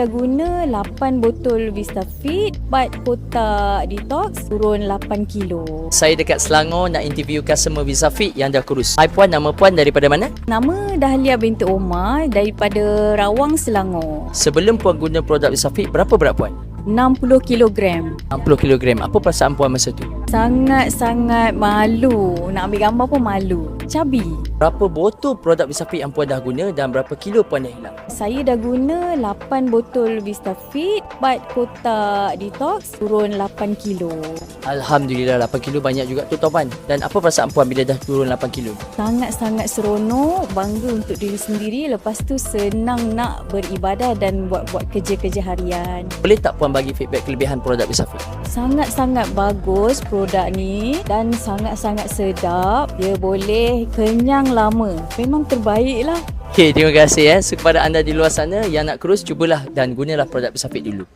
dah guna 8 botol VistaFit, 4 kotak detox, turun 8 kilo. Saya dekat Selangor nak interview customer VistaFit yang dah kurus. Hai puan, nama puan daripada mana? Nama Dahlia binti Omar daripada Rawang, Selangor. Sebelum puan guna produk VistaFit, berapa berat puan? 60 kilogram. 60 kg. Apa perasaan puan masa tu? Sangat-sangat malu. Nak ambil gambar pun malu. Cabi. Berapa botol produk VistaFit yang puan dah guna dan berapa kilo puan dah hilang? Saya dah guna 8 botol VistaFit, 4 kotak detox, turun 8 kilo. Alhamdulillah, 8 kilo banyak juga tu puan. Dan apa perasaan puan bila dah turun 8 kilo? Sangat-sangat seronok, bangga untuk diri sendiri. Lepas tu senang nak beribadah dan buat kerja-kerja harian. Boleh tak puan bagi feedback kelebihan produk VistaFit? Sangat-sangat bagus produk ni dan sangat-sangat sedap. Dia boleh kenyang lama. Memang terbaik lah. Okay, terima kasih. So, kepada anda di luar sana yang nak kurus, cubalah dan gunalah produk VistaFit dulu.